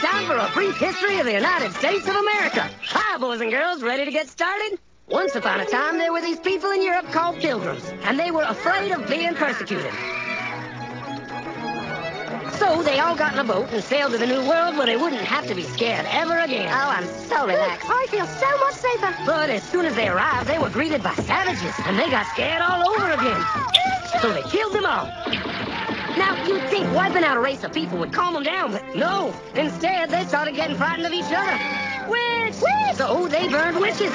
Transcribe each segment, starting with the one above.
Time for a brief history of the United States of America. Hi, boys and girls, ready to get started? Once upon a time, there were these people in Europe called pilgrims, and they were afraid of being persecuted. So they all got in a boat and sailed to the New World where they wouldn't have to be scared ever again. Oh, I'm so relaxed. I feel so much safer. But as soon as they arrived, they were greeted by savages, and they got scared all over again. So they killed them all. Now, you'd think wiping out a race of people would calm them down, but no. Instead, they started getting frightened of each other. Witch! So they burned witches.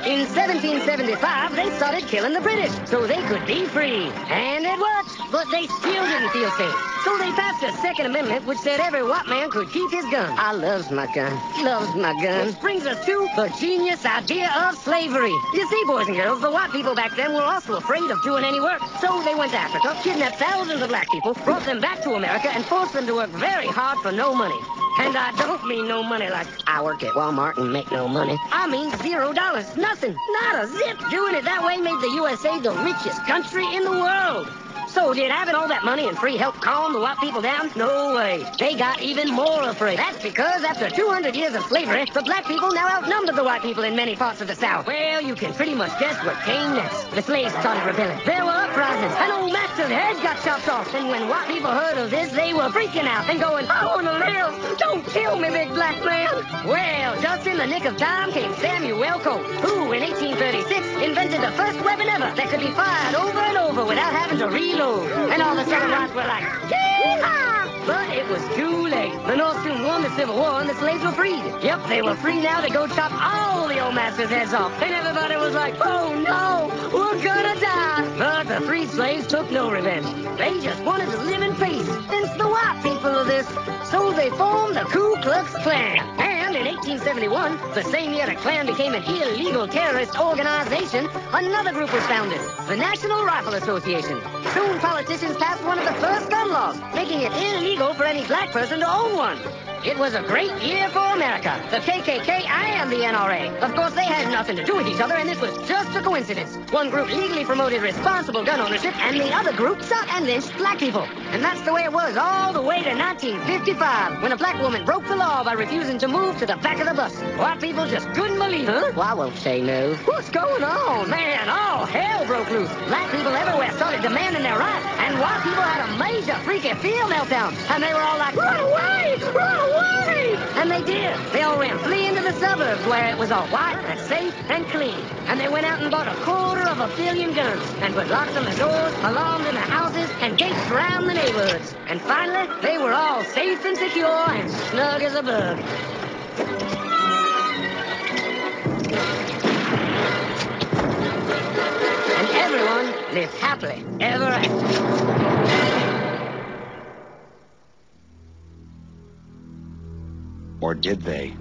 In 1775, they started killing the British so they could be free. And it worked, but they still didn't feel safe. So they passed a Second Amendment which said every white man could keep his gun. I loves my gun. Loves my gun. Which brings us to the genius idea of slavery. You see, boys and girls, the white people back then were also afraid of doing any work. So they went to Africa, kidnapped thousands of black people, brought them back to America, and forced them to work very hard for no money. And I don't mean no money like I work at Walmart and make no money. I mean $0. Nothing. Not a zip. Doing it that way made the USA the richest country in the world. So did having all that money and free help calm the white people down? No way. They got even more afraid. That's because after 200 years of slavery, the black people now outnumbered the white people in many parts of the South. Well, you can pretty much guess what came next. The slaves started rebelling. There were uprisings, and old master's heads got chopped off. And when white people heard of this, they were freaking out and going, I want to live. Don't kill me, big black man. Well, just in the nick of time came Samuel Colt, who in 1836 invented the first weapon ever that could be fired over and over without having to reload. And all the Southern whites were like, yee-haw! But it was too late. The North soon won the Civil War and the slaves were freed. Yep, they were free now to go chop all the old master's heads off. And everybody was like, oh no, we're gonna die. But the freed slaves took no revenge. They just wanted to live in peace. It's the white people of this. So they formed the Ku Klux Klan. And in 1871, the same year the Klan became an illegal terrorist organization, another group was founded, the National Rifle Association. Soon politicians passed one of the first gun laws, making it illegal for any black person to own one. It was a great year for America. The KKK and the NRA. Of course, they had nothing to do with each other, and this was just a coincidence. One group legally promoted responsible gun ownership, and the other group shot and lynched black people. And that's the way it was all the way to 1955, when a black woman broke the law by refusing to move to the back of the bus. White people just couldn't believe it. Huh? Well, I won't say no. What's going on? Man, all hell broke loose. Black people everywhere started demanding their rights, and white people had a major freaky field meltdown. And they were all like, run away! Run away! And they did. They all ran fleeing to the suburbs where it was all white and safe and clean. And they went out and bought 250 million guns and put locks on the doors, alarms in the houses, and gates around the neighborhoods. And finally, they were all safe and secure and snug as a bug. And everyone lived happily ever after. Or did they?